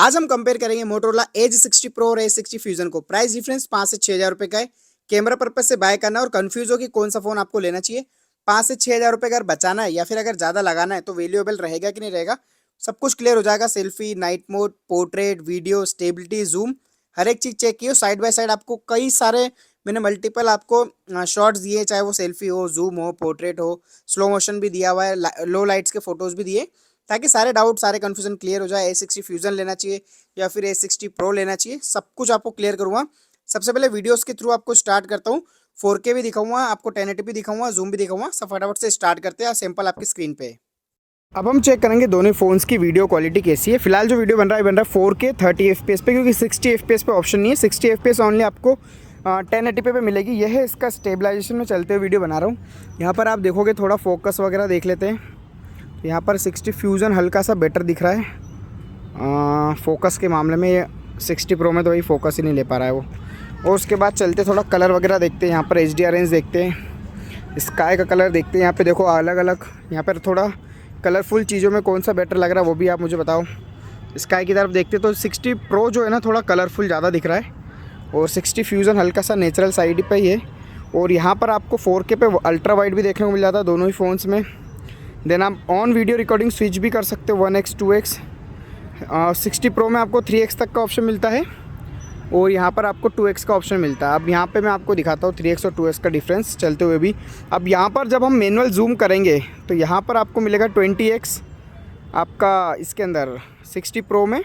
आज हम कंपेयर करेंगे मोटोरोला एज 60 प्रो और एज 60 फ्यूजन को। प्राइस डिफरेंस 5 से 6 हज़ार रुपए का है। कैमरा पर्पज से बाय करना और कंफ्यूज हो कि कौन सा फोन आपको लेना चाहिए। 5 से 6 हज़ार रुपए अगर बचाना है या फिर अगर ज्यादा लगाना है तो वैल्यूएबल रहेगा कि नहीं रहेगा, सब कुछ क्लियर हो जाएगा। Selfie, night mode, portrait, video, stability, zoom, हर एक चीज चेक की साइड बाय साइड। आपको कई सारे मैंने मल्टीपल आपको शॉट्स दिए, चाहे वो सेल्फी हो, जूम हो, पोर्ट्रेट हो, स्लो मोशन भी दिया हुआ है, लो लाइट्स के फोटोज भी दिए, ताकि सारे डाउट सारे कन्फ्यूजन क्लियर हो जाए। A60 फ्यूजन लेना चाहिए या फिर A60 प्रो लेना चाहिए, सब कुछ आपको क्लियर करूंगा। सबसे पहले वीडियोस के थ्रू आपको स्टार्ट करता हूँ। 4K भी दिखाऊंगा आपको, 1080 भी दिखाऊंगा, जूम भी दिखाऊंगा। सब फटाफट से स्टार्ट करते हैं, सैंपल आपकी स्क्रीन पे। अब हम चेक करेंगे दोनों फोन्स की वीडियो क्वालिटी कैसी है। फिलहाल जो वीडियो बन रहा है 4K 30 FPS पे, क्योंकि 60 FPS पे ऑप्शन नहीं है। 60 FPS ओनली आपको 1080p पे मिलेगी। यह है इसका स्टेबलाइजेशन में चलते हुए वीडियो बना रहा हूँ। यहाँ पर आप देखोगे, थोड़ा फोकस वगैरह देख लेते हैं। यहाँ पर 60 फ्यूज़न हल्का सा बेटर दिख रहा है फोकस के मामले में। 60 प्रो में तो वही फोकस ही नहीं ले पा रहा है वो। और उसके बाद चलते थोड़ा कलर वगैरह देखते हैं। यहाँ पर HDR रेंज देखते हैं, स्काई का कलर देखते हैं। यहाँ पे देखो अलग अलग, यहाँ पर थोड़ा कलरफुल चीज़ों में कौन सा बेटर लग रहा है वो भी आप मुझे बताओ। स्काई की तरफ देखते तो 60 प्रो जो है ना, थोड़ा कलरफुल ज़्यादा दिख रहा है, और 60 फ्यूज़न हल्का सा नेचुरल साइड पे ही है। और यहाँ पर आपको 4K पे अल्ट्रा वाइड भी देखने को मिल जाता है दोनों ही फ़ोन्स में। देन आप ऑन वीडियो रिकॉर्डिंग स्विच भी कर सकते हो 1x 2x। 60 प्रो में आपको 3x तक का ऑप्शन मिलता है, और यहाँ पर आपको 2x का ऑप्शन मिलता है। अब यहाँ पे मैं आपको दिखाता हूँ 3x और 2x का डिफरेंस चलते हुए भी। अब यहाँ पर जब हम मैनुअल जूम करेंगे तो यहाँ पर आपको मिलेगा 20x आपका इसके अंदर 60 प्रो में,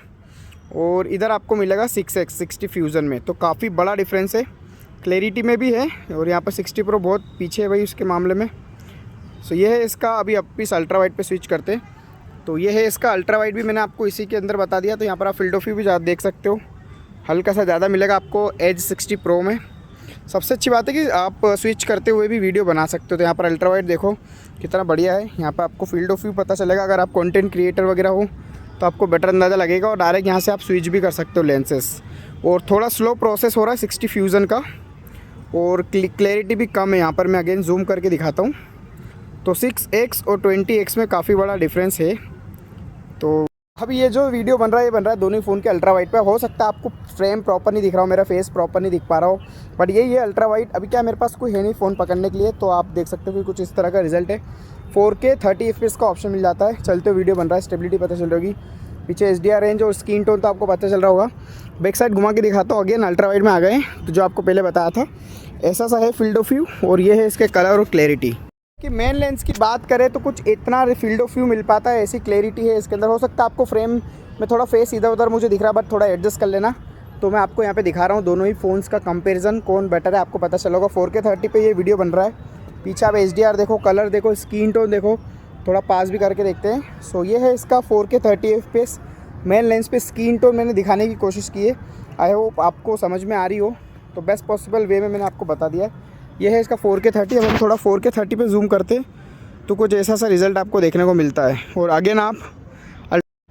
और इधर आपको मिलेगा 6x 60 फ्यूज़न में। तो काफ़ी बड़ा डिफरेंस है, क्लैरिटी में भी है। और यहाँ पर 60 प्रो बहुत पीछे है भाई उसके मामले में। सो ये है इसका। अभी आप इस अल्ट्रा वाइड पे स्विच करते हैं तो ये है इसका अल्ट्रा वाइड भी मैंने आपको इसी के अंदर बता दिया। तो यहाँ पर आप फील्ड ऑफ व्यू भी देख सकते हो, हल्का सा ज़्यादा मिलेगा आपको एज 60 प्रो में। सबसे अच्छी बात है कि आप स्विच करते हुए भी वीडियो बना सकते हो। तो यहाँ पर अल्ट्रा वाइड देखो कितना बढ़िया है। यहाँ पर आपको फील्ड ऑफ व्यू पता चलेगा। अगर आप कंटेंट क्रिएटर वगैरह हो तो आपको बेटर अंदाज़ा लगेगा, और डायरेक्ट यहाँ से आप स्विच भी कर सकते हो लेंसेस। और थोड़ा स्लो प्रोसेस हो रहा है 60 फ्यूज़न का, और क्लैरिटी भी कम है। यहाँ पर मैं अगेन जूम करके दिखाता हूँ तो 6x और 20x में काफ़ी बड़ा डिफरेंस है। तो अभी ये जो वीडियो बन रहा है, ये बन रहा है दोनों फ़ोन के अल्ट्रा वाइड पे। हो सकता है आपको फ्रेम प्रॉपर नहीं दिख रहा हो, मेरा फेस प्रॉपर नहीं दिख पा रहा हो, बट ये अल्ट्रा वाइड। अभी क्या मेरे पास कोई है नहीं फ़ोन पकड़ने के लिए, तो आप देख सकते हो कि कुछ इस तरह का रिजल्ट है। 4K 30 FPS का ऑप्शन मिल जाता है। चलते हुए वीडियो बन रहा है, स्टेबिलिटी पता चल रही होगी। पीछे HDR रेंज और स्क्रीन टोन तो आपको पता चल रहा होगा। बैक साइड घुमा के दिखाता हूँ। अगेन अल्ट्रा वाइड में आ गए, तो जो आपको पहले बताया था ऐसा सा है फील्ड ऑफ व्यू, और ये है इसके कलर और क्लैरिटी। कि मेन लेंस की बात करें तो कुछ इतना फील्ड ऑफ व्यू मिल पाता है, ऐसी क्लैरिटी है इसके अंदर। हो सकता है आपको फ्रेम में थोड़ा फेस इधर उधर मुझे दिख रहा है, बट थोड़ा एडजस्ट कर लेना। तो मैं आपको यहाँ पे दिखा रहा हूँ दोनों ही फ़ोन्स का कंपैरिजन, कौन बेटर है आपको पता चलेगा। 4K 30 पे ये वीडियो बन रहा है। पीछे आप HDR देखो, कलर देखो, स्क्रीन टोन देखो, थोड़ा पास भी करके देखते हैं। सो ये है इसका 4K 30 FPS। मेन लेंस पे स्क्रीन टोन मैंने दिखाने की कोशिश की है, आई होप आपको समझ में आ रही हो। तो बेस्ट पॉसिबल वे में मैंने आपको बता दिया है। ये है इसका 4K 30। अब हम थोड़ा 4K 30 पे जूम करते तो कुछ ऐसा सा रिज़ल्ट आपको देखने को मिलता है। और अगेन आप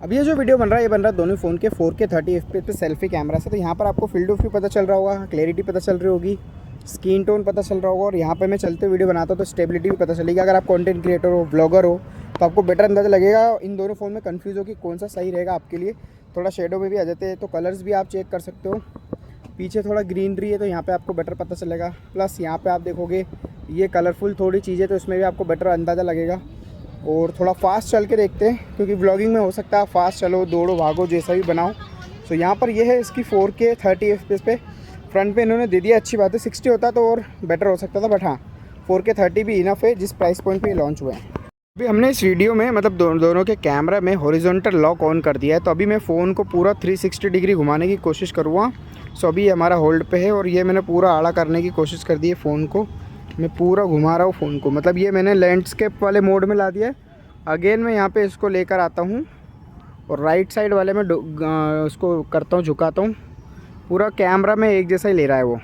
अब ये जो वीडियो बन रहा है, ये बन रहा है दोनों फ़ोन के 4K 30 FPS पे सेल्फी कैमरा से। तो यहाँ पर आपको फील्ड ऑफ व्यू पता चल रहा होगा, क्लैरिटी पता चल रही होगी, स्क्रीन टोन पता चल रहा होगा, और यहाँ पे मैं चलते वीडियो बनाता हूँ तो स्टेबिलिटी भी पता चलेगी। अगर आप कंटेंट क्रिएटर हो, ब्लॉगर हो, तो आपको बेटर अंदाज़ा लगेगा। इन दोनों फ़ोन में कन्फ्यूज़ हो कि कौन सा सही रहेगा आपके लिए। थोड़ा शेडो में भी आ जाते हैं, तो कलर्स भी आप चेक कर सकते हो। पीछे थोड़ा ग्रीनरी है तो यहाँ पे आपको बेटर पता चलेगा। प्लस यहाँ पे आप देखोगे ये कलरफुल थोड़ी चीज़ें, तो इसमें भी आपको बेटर अंदाज़ा लगेगा। और थोड़ा फास्ट चल के देखते हैं, क्योंकि व्लॉगिंग में हो सकता है फास्ट चलो, दौड़ो, भागो, जैसा भी बनाओ। सो यहाँ पर ये है इसकी 4K 30 FPS पे। फ्रंट पे इन्होंने दे दिया, अच्छी बात है। 60 होता तो और बेटर हो सकता था, बट हाँ 4K 30 भी इनफ है जिस प्राइस पॉइंट पे लॉन्च हुए हैं। अभी हमने इस वीडियो में मतलब दोनों के कैमरा में हॉरिजॉन्टल लॉक ऑन कर दिया है। तो अभी मैं फ़ोन को पूरा 360 डिग्री घुमाने की कोशिश करूँगा। सो अभी हमारा होल्ड पे है, और ये मैंने पूरा आड़ा करने की कोशिश कर दी है। फ़ोन को मैं पूरा घुमा रहा हूँ फ़ोन को, मतलब ये मैंने लैंडस्केप वाले मोड में ला दिया है। अगेन मैं यहाँ पे इसको लेकर आता हूँ, और राइट साइड वाले में उसको करता हूँ, झुकाता हूँ। पूरा कैमरा में एक जैसा ही ले रहा है वो।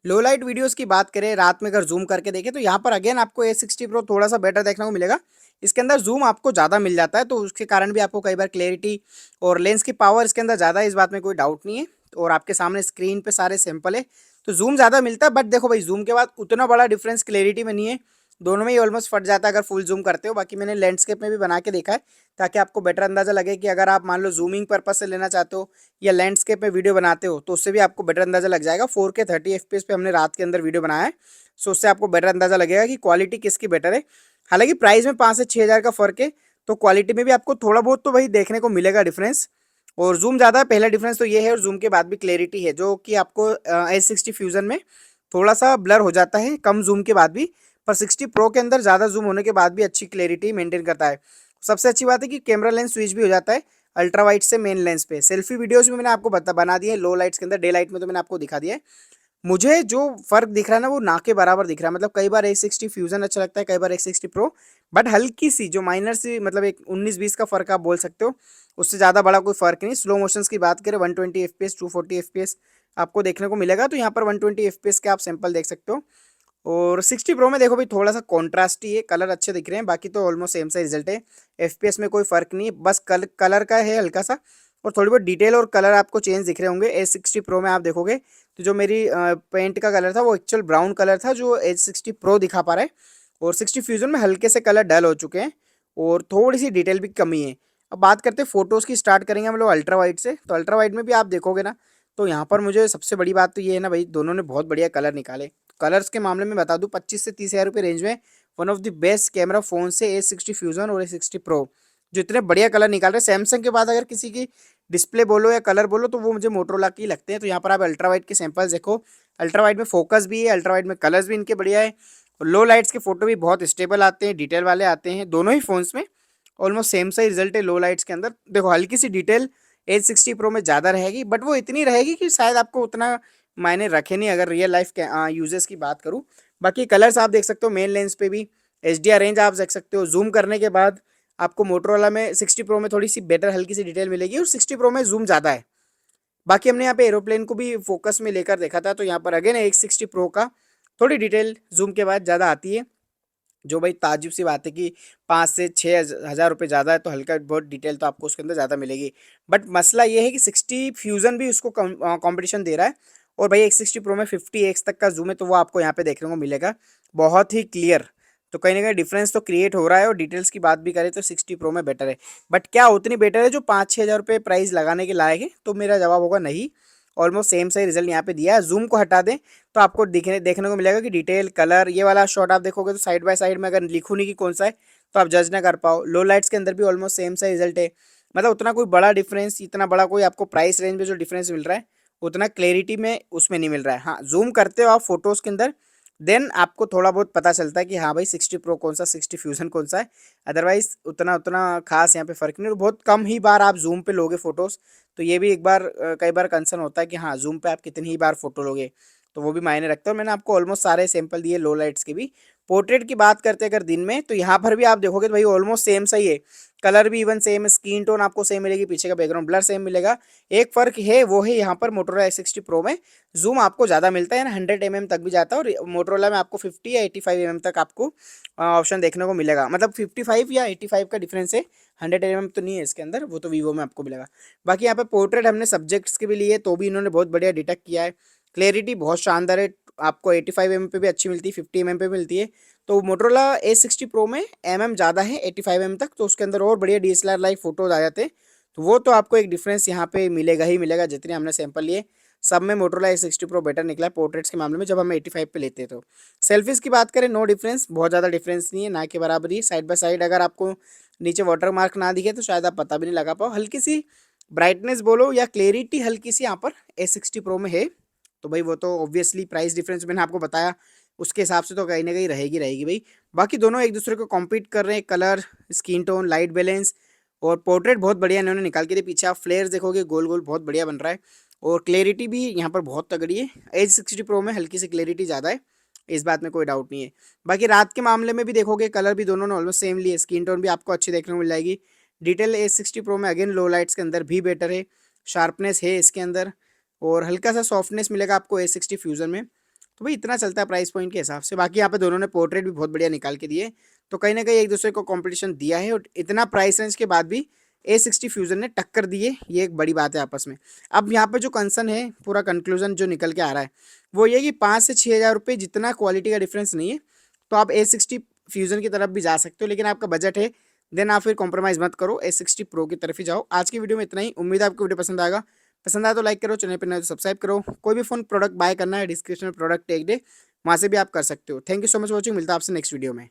लो लाइट वीडियोस की बात करें, रात में अगर जूम करके देखें तो यहाँ पर अगेन आपको A60 प्रो थोड़ा सा बेटर देखने को मिलेगा। इसके अंदर जूम आपको ज़्यादा मिल जाता है, तो उसके कारण भी आपको कई बार क्लैरिटी और लेंस की पावर इसके अंदर ज़्यादा है, इस बात में कोई डाउट नहीं है। और आपके सामने स्क्रीन पे सारे सैंपल है, तो जूम ज़्यादा मिलता है। बट देखो भाई, जूम के बाद उतना बड़ा डिफरेंस क्लैरिटी में नहीं है। दोनों में ही ऑलमोस्ट फट जाता है अगर फुल जूम करते हो। बाकी मैंने लैंडस्केप में भी बना के देखा है ताकि आपको बेटर अंदाजा लगे कि अगर आप मान लो जूमिंग पर्पज से लेना चाहते हो या लैंडस्केप में वीडियो बनाते हो तो उससे भी आपको बेटर अंदाजा लग जाएगा। 4K 30 FPS पे हमने रात के अंदर वीडियो बनाया है, सो उससे आपको बेटर अंदाजा लगेगा कि क्वालिटी किसकी बेटर है। हालांकि प्राइस में 5 से 6 हज़ार का फर्क है, तो क्वालिटी में भी आपको थोड़ा बहुत तो भाई देखने को मिलेगा डिफरेंस। और जूम ज़्यादा है, पहला डिफरेंस तो ये है, और जूम के बाद भी क्लैरिटी है जो कि आपको S60 फ्यूजन में थोड़ा सा ब्लर हो जाता है कम जूम के बाद भी, पर 60 प्रो के अंदर ज़्यादा जूम होने के बाद भी अच्छी क्लैरिटी मेंटेन करता है। सबसे अच्छी बात है कि कैमरा लेंस स्विच भी हो जाता है अल्ट्रा वाइड से मेन लेंस पे। सेल्फी वीडियोस में मैंने आपको बना दिया है, लो लाइट्स के अंदर, डे लाइट में तो मैंने आपको दिखा दिया है। मुझे जो फर्क दिख रहा है ना वो ना के बराबर दिख रहा है, मतलब कई बार A60 फ्यूजन अच्छा लगता है, कई बार A60 प्रो, बट हल्की सी जो माइनर सी मतलब एक 19-20 का फर्क आप बोल सकते हो, उससे ज़्यादा बड़ा कोई फर्क नहीं। स्लो मोशंस की बात करें 120 FPS 240 FPS आपको देखने को मिलेगा, तो यहाँ पर 120 FPS के आप सैंपल देख सकते हो। और 60 प्रो में देखो भाई थोड़ा सा कॉन्ट्रास्ट ही है, कलर अच्छे दिख रहे हैं, बाकी तो ऑलमोस्ट सेम सा रिजल्ट है। FPS में कोई फर्क नहीं है, बस कलर का है हल्का सा, और थोड़ी बहुत डिटेल और कलर आपको चेंज दिख रहे होंगे। A60 प्रो में आप देखोगे तो जो मेरी पेंट का कलर था वो एक्चुअल ब्राउन कलर था जो A60 प्रो दिखा पा रहा है, और 60 फ्यूजन में हल्के से कलर डल हो चुके हैं और थोड़ी सी डिटेल भी कमी है। अब बात करते हैं फोटोज़ की, स्टार्ट करेंगे हम लोग अल्ट्रा वाइड से। तो अल्ट्रा वाइड में भी आप देखोगे ना, तो यहाँ पर मुझे सबसे बड़ी बात तो ये है ना भाई, दोनों ने बहुत बढ़िया कलर निकाले। कलर्स के मामले में बता दूं 25 से 30 हज़ार रुपये रेंज में one of the best camera phone से A60 फ्यूजन और A60 प्रो जो इतने बढ़िया कलर निकाल रहे हैं। सैमसंग के बाद अगर किसी की डिस्प्ले बोलो या कलर बोलो तो वो मुझे मोटरोला की लगते हैं। तो यहाँ पर आप अल्ट्रा वाइड के सैंपल्स देखो, अल्ट्रा वाइड में फोकस भी है, अल्ट्रा वाइड में कलर्स भी इनके बढ़िया है, और लो लाइट्स के फोटो भी बहुत स्टेबल आते हैं, डिटेल वाले आते हैं दोनों ही फ़ोन्स में। ऑलमोस्ट सेम सा ही रिजल्ट है लो लाइट्स के अंदर। देखो हल्की सी डिटेल A60 प्रो में ज़्यादा रहेगी, बट वो इतनी रहेगी कि शायद आपको उतना मायने रखे नहीं अगर रियल लाइफ के यूजेस की बात करूँ। बाकी कलर्स आप देख सकते हो मेन लेंस पे भी, HDR रेंज आप देख सकते हो। जूम करने के बाद आपको मोटरोला में 60 प्रो में थोड़ी सी बेटर हल्की सी डिटेल मिलेगी, और 60 प्रो में जूम ज़्यादा है। बाकी हमने यहाँ पे एरोप्लेन को भी फोकस में लेकर देखा था, तो यहाँ पर अगेन X60 प्रो का थोड़ी डिटेल जूम के बाद ज़्यादा आती है, जो भाई ताज्जुब सी बात है कि 5 से 6 हज़ार रुपये ज़्यादा है तो हल्का बहुत डिटेल तो आपको उसके अंदर ज़्यादा मिलेगी। बट मसला ये है कि 60 फ्यूज़न भी उसको कंपटीशन दे रहा है, और भाई X60 प्रो में 50x तक का जूम है, तो वो आपको यहाँ पे देखने को मिलेगा बहुत ही क्लियर। तो कहीं ना कहीं डिफरेंस तो क्रिएट हो रहा है, और डिटेल्स की बात भी करें तो 60 प्रो में बेटर है। बट क्या उतनी बेटर है जो 5-6 हज़ार रुपये प्राइस लगाने के लायक है? तो मेरा जवाब होगा नहीं। ऑलमोस्ट सेम सही रिजल्ट यहाँ पे दिया है। जूम को हटा दें तो आपको देखने को मिलेगा कि डिटेल कलर, ये वाला शॉट आप देखोगे तो साइड बाय साइड में अगर लिखूँ नहीं कि कौन सा है तो आप जज ना कर पाओ। लो लाइट्स के अंदर भी ऑलमोस्ट सेम सा रिजल्ट है, मतलब उतना कोई बड़ा डिफरेंस, इतना बड़ा कोई आपको प्राइस रेंज में जो डिफरेंस मिल रहा है उतना क्लैरिटी में उसमें नहीं मिल रहा है। हाँ, जूम करते हो आप फोटोज़ के अंदर, देन आपको थोड़ा बहुत पता चलता है कि हाँ भाई 60 प्रो कौन सा, 60 फ्यूजन कौन सा है। अदरवाइज उतना उतना खास यहाँ पे फ़र्क नहीं, और बहुत कम ही बार आप जूम पे लोगे फोटोज़, तो ये भी एक बार कई बार कंसर्न होता है कि हाँ जूम पे आप कितनी ही बार फोटो लोगे, तो वो भी मायने रखता है। और मैंने आपको ऑलमोस्ट सारे सैंपल दिए लो लाइट्स के भी। पोर्ट्रेट की बात करते हैं अगर दिन में, तो यहाँ पर भी आप देखोगे तो भाई ऑलमोस्ट सेम सही है, कलर भी इवन सेम, स्किन टोन आपको सेम मिलेगी, पीछे का बैकग्राउंड ब्लर सेम मिलेगा। एक फ़र्क है वो है यहाँ पर मोटोरोला S60 प्रो में जूम आपको ज़्यादा मिलता है ना, 100 mm तक भी जाता है, और मोटोरोला में आपको 50 या 85 mm तक आपको ऑप्शन देखने को मिलेगा। मतलब 55 या 85 का डिफरेंस है, 100 mm तो नहीं है इसके अंदर, वो तो वीवो में आपको मिलेगा। बाकी यहाँ पे पोर्ट्रेट हमने सब्जेक्ट्स के भी लिए, तो भी इन्होंने बहुत बढ़िया डिटेक्ट किया है। क्लैरिटी बहुत शानदार है, आपको 85 mm पे भी अच्छी मिलती है, 50 mm पे मिलती है। तो मोटोरोला A60 प्रो में ज़्यादा है 85 mm तक, तो उसके अंदर और बढ़िया DSLR लाइक फोटोज आ जाते हैं। तो वो तो आपको एक डिफरेंस यहाँ पे मिलेगा ही मिलेगा। जितने हमने सैंपल लिए सब में मोटोरोला A60 प्रो बेटर निकला है पोर्ट्रेट्स के मामले में, जब हम 85 पे लेते हैं। तो सेल्फीज़ की बात करें, नो डिफरेंस, बहुत ज़्यादा डिफरेंस नहीं है, ना के बराबर ही। साइड बाय साइड अगर आपको नीचे वाटर मार्क ना दिखे तो शायद आप पता भी नहीं लगा पाओ। हल्की सी ब्राइटनेस बोलो या क्लैरिटी हल्की सी यहाँ पर A60 प्रो में है, तो भाई वो तो ऑब्वियसली प्राइस डिफरेंस मैंने आपको बताया उसके हिसाब से तो कहीं ना कहीं रहेगी रहेगी भाई। बाकी दोनों एक दूसरे को कॉम्पीट कर रहे हैं, colour, skin tone, light balance, और पोर्ट्रेट बहुत बढ़िया इन्होंने निकाल के दिए। पीछे आप फ्लेयर्स देखोगे गोल गोल बहुत बढ़िया बन रहा है, और क्लैरिटी भी यहाँ पर बहुत तगड़ी है। A60 प्रो में हल्की सी क्लैरिटी ज़्यादा है, इस बात में कोई डाउट नहीं है। बाकी रात के मामले में भी देखोगे कलर भी दोनों ने ऑलमोस्ट सेम लिए, स्किन टोन भी आपको अच्छी देखने को मिल जाएगी। डिटेल A60 प्रो में अगेन लो लाइट्स के अंदर भी बेटर है, शार्पनेस है इसके अंदर, और हल्का सा सॉफ्टनेस मिलेगा आपको A60 फ्यूजन में। तो भाई इतना चलता है प्राइस पॉइंट के हिसाब से। बाकी यहाँ पे दोनों ने पोर्ट्रेट भी बहुत बढ़िया निकाल के दिए, तो कहीं ना कहीं एक दूसरे को कंपटीशन दिया है, और इतना प्राइस रेंज के बाद भी A60 फ्यूजन ने टक्कर दी है, ये एक बड़ी बात है आपस में। अब यहाँ पे जो कंसर्न है, पूरा कंक्लूजन जो निकल के आ रहा है वो ये कि 5 से 6 हज़ार रुपये जितना क्वालिटी का डिफरेंस नहीं है, तो आप A60 फ्यूजन की तरफ भी जा सकते हो, लेकिन आपका बजट है देन आप फिर कॉम्प्रोमाइज़ मत करो, A60 प्रो की तरफ ही जाओ। आज की वीडियो में इतना ही, उम्मीद है आपको वीडियो पसंद आएगा। पसंद आया तो लाइक करो, चैनल पर नए तो सब्सक्राइब करो। कोई भी फ़ोन प्रोडक्ट बाय करना है, डिस्क्रिप्शन में प्रोडक्ट टैग दे, वहाँ से भी आप कर सकते हो। Thank you so much watching, मिलता है आपसे नेक्स्ट वीडियो में।